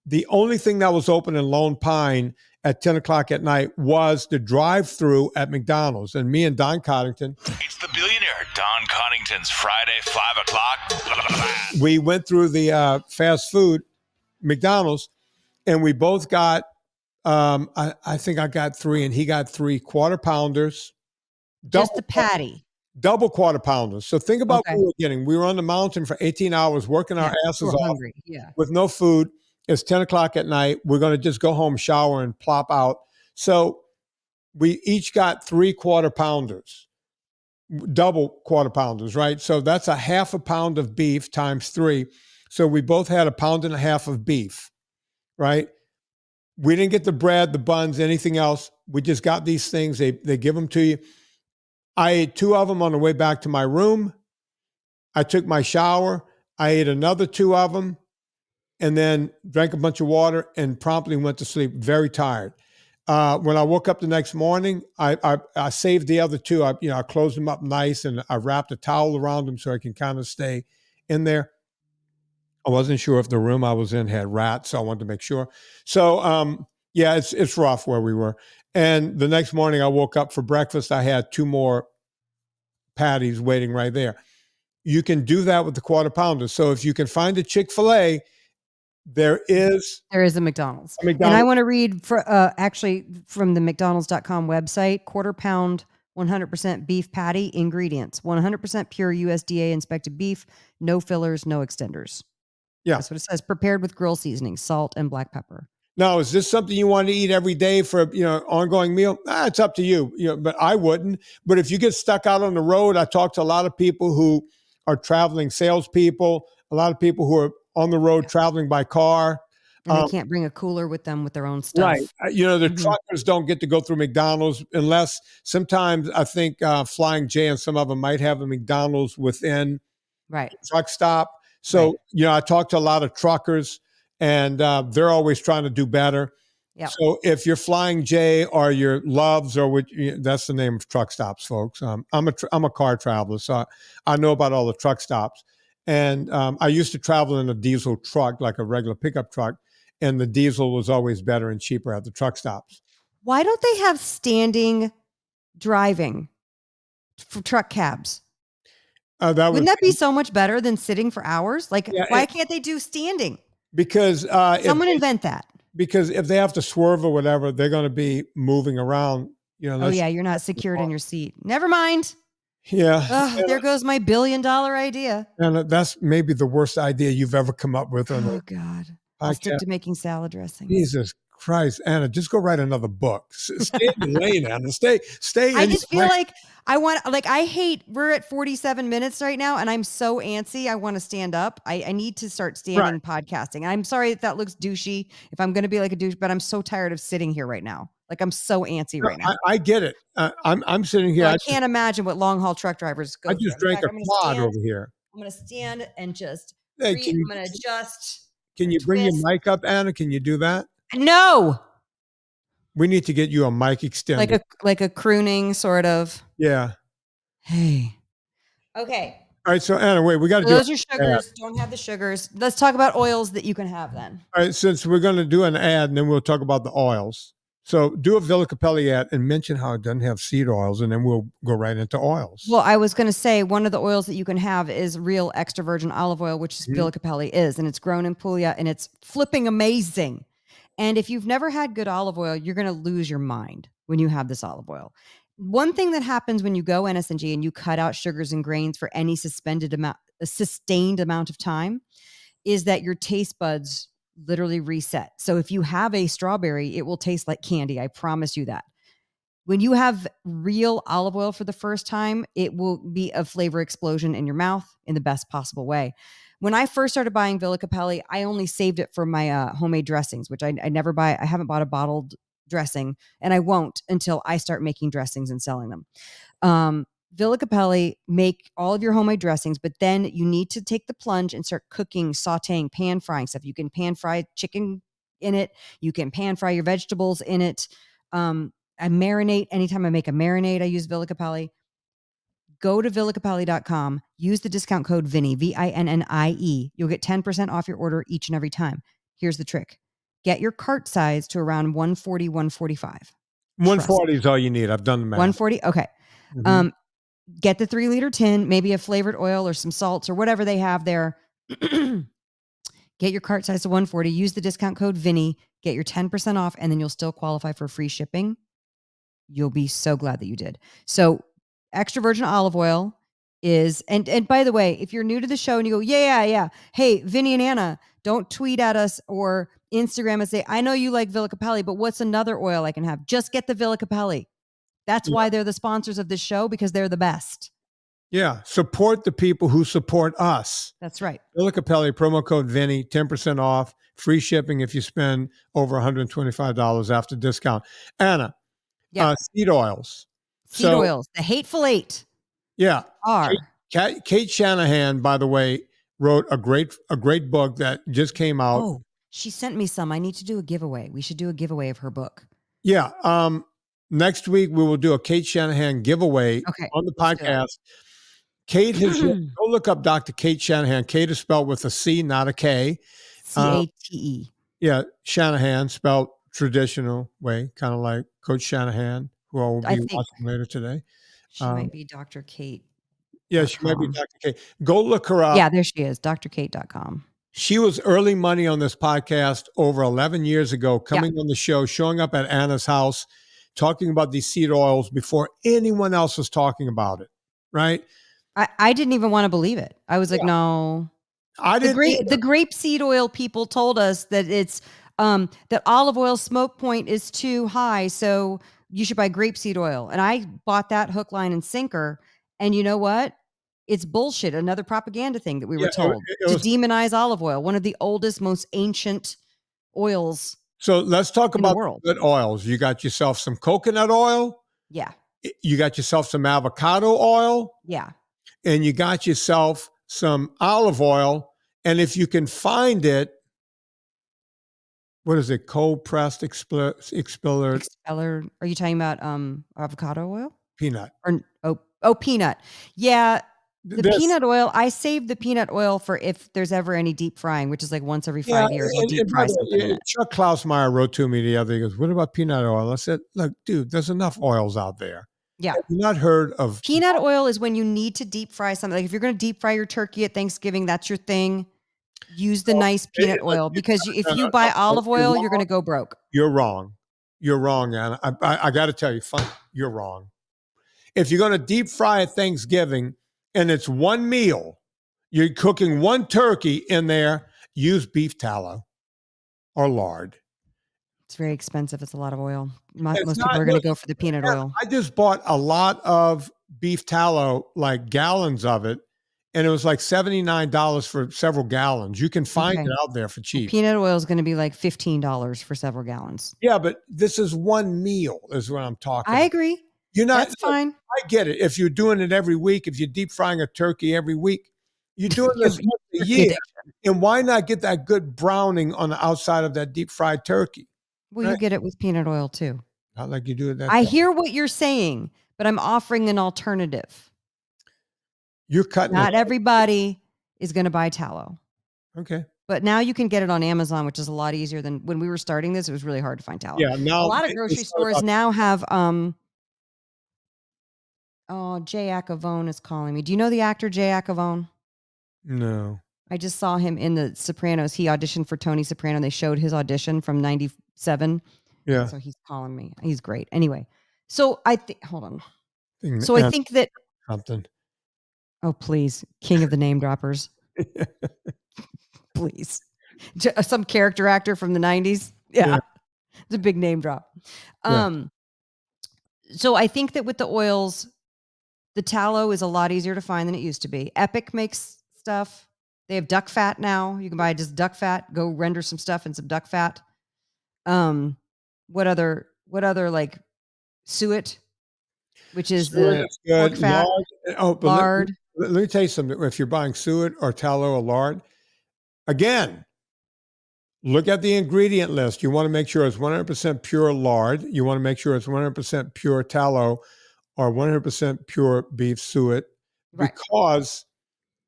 The only thing that was open in Lone Pine at 10 o'clock at night was the drive-through at McDonald's. And me and Don Coddington. It's the billionaire Don Coddington's Friday, 5 o'clock. We went through the fast food, McDonald's, and we both got, I think I got 3 and he got 3 quarter pounders. Just the patty. Double quarter pounders. So think about Okay. what we were getting. We were on the mountain for 18 hours working our asses off hungry. Yeah. with no food. It's 10 o'clock at night. We're going to just go home, shower, and plop out. So we each got 3 quarter pounders, double quarter pounders, right? So that's a half a pound of beef times 3. So we both had a pound and a half of beef, right? We didn't get the bread, the buns, anything else. We just got these things. They give them to you. I ate 2 of them on the way back to my room. I took my shower. I ate another 2 of them and then drank a bunch of water and promptly went to sleep, very tired. When I woke up the next morning, I saved the other 2. I closed them up nice and I wrapped a towel around them so I can kind of stay in there. I wasn't sure if the room I was in had rats, so I wanted to make sure. So, yeah, it's rough where we were. And the next morning I woke up for breakfast. I had 2 more patties waiting right there. You can do that with the quarter pounder. So if you can find a Chick-fil-A, there is a McDonald's. A McDonald's. And I want to read actually from the McDonald's.com website, quarter pound, 100% beef patty ingredients, 100% pure USDA inspected beef, no fillers, no extenders. Yeah. That's what it says. Prepared with grill seasoning, salt, and black pepper. Now, is this something you want to eat every day for, ongoing meal? It's up to you, but I wouldn't. But if you get stuck out on the road, I talk to a lot of people who are traveling salespeople, a lot of people who are on the road traveling by car. And they can't bring a cooler with them with their own stuff. Right. The truckers don't get to go through McDonald's unless sometimes I think Flying J and some of them might have a McDonald's within the truck stop. So, I talk to a lot of truckers and they're always trying to do better. Yep. So if you're Flying J or your Loves or that's the name of truck stops, folks. I'm a car traveler, so I know about all the truck stops. And I used to travel in a diesel truck, like a regular pickup truck, and the diesel was always better and cheaper at the truck stops. Why don't they have standing driving for truck cabs? Wouldn't that be so much better than sitting for hours? Why can't they do standing? Because someone invent that. Because if they have to swerve or whatever, they're going to be moving around. You're not secured in your seat. Never mind. Yeah. There goes my $1 billion idea. And that's maybe the worst idea you've ever come up with. Oh God. I'll stick to making salad dressing. Jesus Christ, Anna, just go write another book. Stay in the lane, Anna. Stay. I just feel like we're at 47 minutes right now and I'm so antsy. I want to stand up. I need to start standing podcasting. I'm sorry if that looks douchey, if I'm going to be like a douche, but I'm so tired of sitting here right now. Like I'm so antsy No, right now. I get it. I'm sitting here. So I can't imagine what long haul truck drivers go I through. just In drank fact, a quad over here. I'm gonna stand and just Hey, I'm gonna adjust. can you bring your mic up, Anna? Can you do that? No, We need to get you a mic extender. like a crooning sort of. Yeah. Hey. Okay. All right. So Anna, wait, we got to So do those are sugars. Don't have the sugars. Let's talk about oils that you can have then. All right. Since we're going to do an ad and then we'll talk about the oils. So do a Villa Capelli ad and mention how it doesn't have seed oils, and then we'll go right into oils. Well, I was going to say one of the oils that you can have is real extra virgin olive oil, which is Villa Capelli is, and it's grown in Puglia, and it's flipping amazing. And if you've never had good olive oil, you're going to lose your mind when you have this olive oil. One thing that happens when you go NSNG and you cut out sugars and grains for any sustained amount of time is that your taste buds literally reset. So if you have a strawberry, it will taste like candy. I promise you that. When you have real olive oil for the first time, it will be a flavor explosion in your mouth in the best possible way. When I first started buying Villa Capelli, I only saved it for my homemade dressings, which I never buy. I haven't bought a bottled dressing, and I won't until I start making dressings and selling them. Villa Capelli, make all of your homemade dressings, but then you need to take the plunge and start cooking, sauteing, pan frying stuff. You can pan fry chicken in it. You can pan fry your vegetables in it. I marinate. Anytime I make a marinade, I use Villa Capelli. Go to villacapelli.com. Use the discount code Vinnie, VINNIE. You'll get 10% off your order each and every time. Here's the trick. Get your cart size to around 140, 145. 140 is all you need. I've done the math. 140? Okay. Mhm. Get the 3-liter tin, maybe a flavored oil or some salts or whatever they have there. Get your cart size to 140. Use the discount code Vinnie. Get your 10% off, and then you'll still qualify for free shipping. You'll be so glad that you did. So extra virgin olive oil is, and by the way, if you're new to the show and you go, yeah. Hey, Vinnie and Anna, don't tweet at us or Instagram and say, I know you like Villa Capelli, but what's another oil I can have? Just get the Villa Capelli. That's why they're the sponsors of this show, because they're the best. Yeah. Support the people who support us. That's right. Villa Capelli, promo code Vinnie, 10% off, free shipping if you spend over $125 after discount. Anna, seed oils. Seed oils, the Hateful Eight. Yeah. Are. Cate Shanahan, by the way, wrote a great book that just came out. Oh, she sent me some. I need to do a giveaway. We should do a giveaway of her book. Yeah. Next week, we will do a Cate Shanahan giveaway on the podcast. Cate has, go look up Dr. Cate Shanahan. Cate is spelled with a C, not a K. C-A-T-E. Yeah. Shanahan, spelled traditional way, kind of like Coach Shanahan, who I will be watching later today. She might be Dr. Cate. Yeah, she might be Dr. Cate. Go look her up. Yeah, there she is, drcate.com. She was early money on this podcast over 11 years ago, coming on the show, showing up at Anna's house, talking about these seed oils before anyone else was talking about it, right? I didn't even want to believe it. I was like, no. I didn't. The grapeseed oil people told us that it's that olive oil smoke point is too high, so you should buy grapeseed oil. And I bought that hook, line, and sinker. And you know what? It's bullshit. Another propaganda thing that we were told to demonize olive oil, one of the oldest, most ancient oils. So let's talk about good oils. You got yourself some coconut oil. Yeah. You got yourself some avocado oil. Yeah. And you got yourself some olive oil. And if you can find it, what is it? Cold pressed expeller. Are you talking about avocado oil? Peanut. Or peanut. Yeah. Peanut oil, I save the peanut oil for if there's ever any deep frying, which is like once every 5 years. I'll deep fry something in it. Chuck Klausmeyer wrote to me the other day. He goes, what about peanut oil? I said, look, dude, there's enough oils out there. Yeah. Have you not heard of peanut oil is when you need to deep fry something. Like if you're going to deep fry your turkey at Thanksgiving, that's your thing. Use the nice peanut oil, because if you buy olive oil, you're going to go broke. You're wrong. You're wrong, Anna. I got to tell you, you're wrong. If you're going to deep fry at Thanksgiving and it's one meal, you're cooking one turkey in there, use beef tallow or lard. It's very expensive. It's a lot of oil. Most people are going to go for the peanut oil. I just bought a lot of beef tallow, like gallons of it, and it was like $79 for several gallons. You can find Okay. it out there for cheap. Peanut oil is going to be like $15 for several gallons. Yeah, but this is one meal is what I'm talking I about. agree. You're not. That's fine. I get it. If you're doing it every week, if you're deep frying a turkey every week, you're doing this once a Turkey year. addiction. And why not get that good browning on the outside of that deep fried turkey? Well, you get it with peanut oil too. Not like you do it that I time. hear what you're saying, but I'm offering an alternative. You're cutting Not it. everybody is going to buy tallow. Okay. But now you can get it on Amazon, which is a lot easier than when we were starting this. It was really hard to find tallow. Yeah. Now A lot of grocery stores now have Jay Acavone is calling me. Do you know the actor Jay Acavone? No. I just saw him in The Sopranos. He auditioned for Tony Soprano. They showed his audition from 97. Yeah. So he's calling me. He's great. Anyway, so I think, hold on. Thing- So I think that, something. oh, please, king of the name droppers. Please. Some character actor from the 90s. Yeah. It's a big name drop. Yeah. So I think that with the oils, the tallow is a lot easier to find than it used to be. Epic makes stuff. They have duck fat now. You can buy just duck fat. Go render some stuff in some duck fat. What other like suet, which is the good. pork fat, Lard. lard. Let me tell you something. If you're buying suet or tallow or lard, again, look at the ingredient list. You want to make sure it's 100% pure lard. You want to make sure it's 100% pure tallow or 100% pure beef suet, Right. because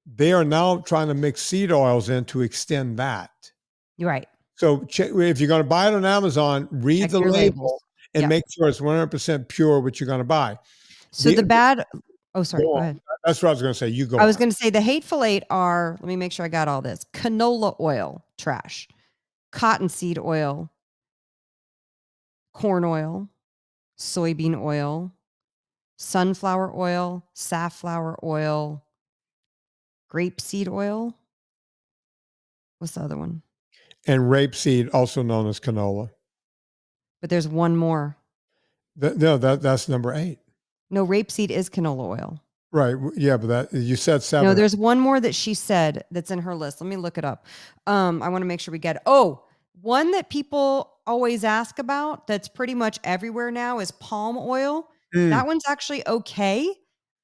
they are now trying to mix seed oils in to extend that. You're right. So if you're going to buy it on Amazon, read Check the your label labels. and Yeah. make sure it's 100% pure what you're going to buy. So the bad, oh, sorry, Go go on. ahead. That's what I was going to say. You go. I was on. going to say the Hateful Eight are, let me make sure I got all this. Canola oil, trash. Cottonseed oil. Corn oil. Soybean oil. Sunflower oil. Safflower oil. Grapeseed oil. What's the other one? And rapeseed, also known as canola. But there's one more. That's number 8. No, rapeseed is canola oil. Right. Yeah, but that you said 7. No, there's one more that she said that's in her list. Let me look it up. I want to make sure we get it. Oh, one that people always ask about that's pretty much everywhere now is palm oil. That one's actually okay.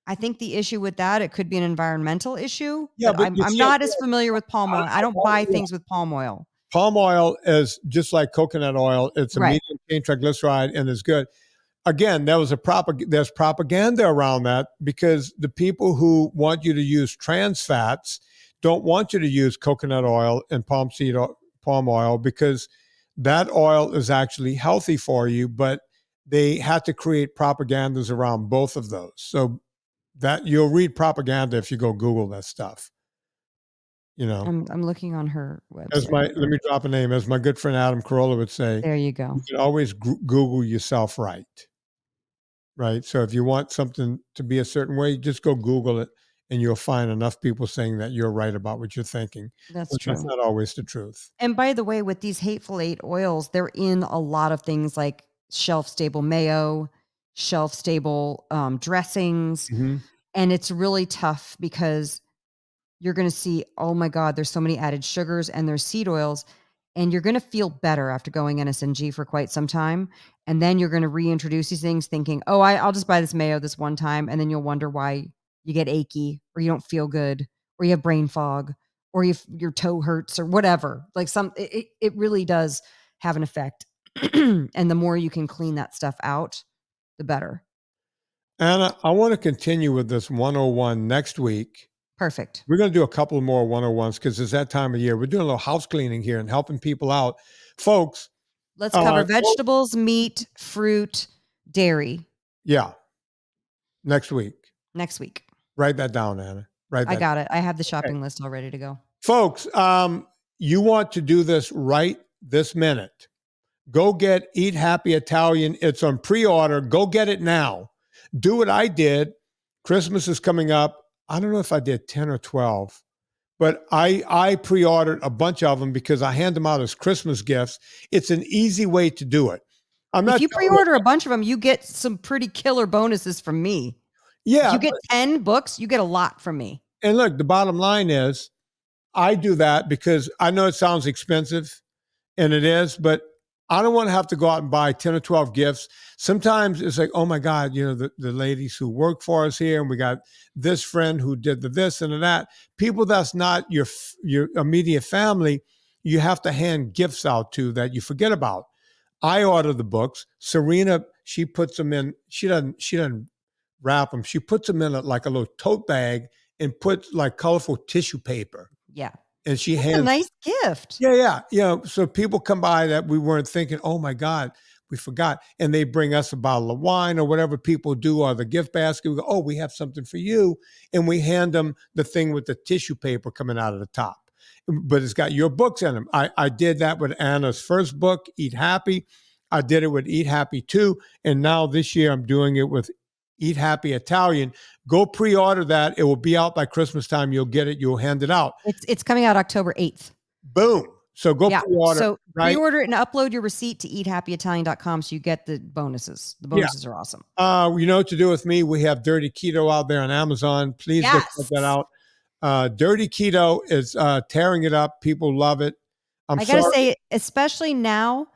I think the issue with that, it could be an environmental issue. Yeah, but but I'm not as familiar with palm oil. I don't buy things with palm oil. Palm oil is just like coconut oil. It's a Right. medium chain triglyceride and is good. Again, there's propaganda around that because the people who want you to use trans fats don't want you to use coconut oil and palm oil because that oil is actually healthy for you, but they had to create propagandas around both of those. So that you'll read propaganda if you go Google that stuff. You know, I'm looking on her website. let me drop a name. As my good friend Adam Carolla would say, There you go. you can always Google yourself right. Right. So if you want something to be a certain way, just go Google it and you'll find enough people saying that you're right about what you're thinking. That's true. That's not always the truth. And by the way, with these Hateful Eight oils, they're in a lot of things like shelf-stable mayo, shelf-stable dressings. Mm-hmm. And it's really tough because you're going to see, oh my God, there's so many added sugars and there's seed oils. And you're going to feel better after going NSNG for quite some time. And then you're going to reintroduce these things thinking, oh, I'll just buy this mayo this one time. And then you'll wonder why you get achy or you don't feel good or you have brain fog or your toe hurts or whatever. Like it really does have an effect. And the more you can clean that stuff out, the better. Anna, I want to continue with this 101 next week. Perfect. We're going to do a couple more 101s because it's that time of year. We're doing a little house cleaning here and helping people out. Folks. Let's cover vegetables, meat, fruit, dairy. Yeah. Next week. Write that down, Anna. I got it. I have the shopping list all ready to go. Folks, you want to do this right this minute. Go get Eat Happy Italian. It's on pre-order. Go get it now. Do what I did. Christmas is coming up. I don't know if I did 10 or 12, but I pre-ordered a bunch of them because I hand them out as Christmas gifts. It's an easy way to do it. If you pre-order a bunch of them, you get some pretty killer bonuses from me. Yeah. If you get 10 books, you get a lot from me. And look, the bottom line is I do that because I know it sounds expensive, and it is, but I don't want to have to go out and buy 10 or 12 gifts. Sometimes it's like, oh my God, the ladies who work for us here, and we got this friend who did the this and the that. People that's not your immediate family, you have to hand gifts out to that you forget about. I order the books. Serena, she puts them in, she doesn't wrap them. She puts them in like a little tote bag and puts like colorful tissue paper. Yeah. And she That's hands a nice gift. Yeah. So people come by that we weren't thinking, oh my God, we forgot. And they bring us a bottle of wine or whatever people do, or the gift basket. We go, oh, we have something for you. And we hand them the thing with the tissue paper coming out of the top. But it's got your books in them. I did that with Anna's first book, Eat Happy. I did it with Eat Happy 2. And now this year I'm doing it with Eat Happy Italian. Go pre-order that. It will be out by Christmas time. You'll get it. You'll hand it out. It's coming out October 8th. Boom. So go pre-order. So right? pre-order it and upload your receipt to eathappyitalian.com so you get the bonuses. The bonuses are awesome. You know what to do with me? We have Dirty Keto out there on Amazon. Please go check that out. Dirty Keto is tearing it up. People love it. I got to say, especially now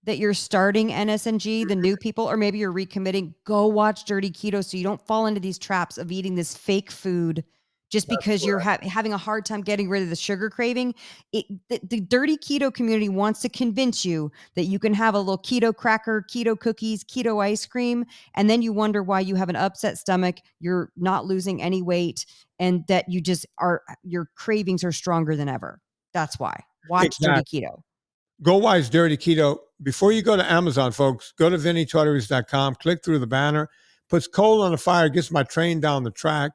that you're starting NSNG, the new people, or maybe you're recommitting, go watch Dirty Keto so you don't fall into these traps of eating this fake food just because you're having a hard time getting rid of the sugar craving. The Dirty Keto community wants to convince you that you can have a little keto cracker, keto cookies, keto ice cream, and then you wonder why you have an upset stomach, you're not losing any weight, and that your cravings are stronger than ever. That's why. Watch Dirty Keto. Go watch Dirty Keto. Before you go to Amazon, folks, go to VinnieTortorich.com, click through the banner, puts coal on the fire, gets my train down the track.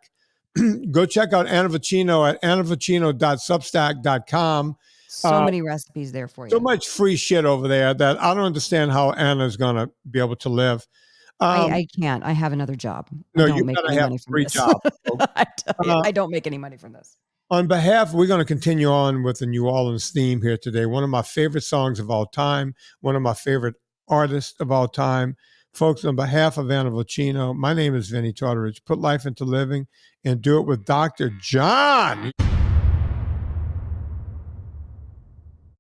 Go check out Anna Vocino at annavocino.substack.com. So many recipes there for you. So much free shit over there that I don't understand how Anna's going to be able to live. I can't. I have another job. No, you gotta have a free job. I don't make any money from this. On behalf, we're going to continue on with the New Orleans theme here today. One of my favorite songs of all time, one of my favorite artists of all time. Folks, on behalf of Anna Vocino, my name is Vinnie Tortorich. Put life into living and do it with Dr. John.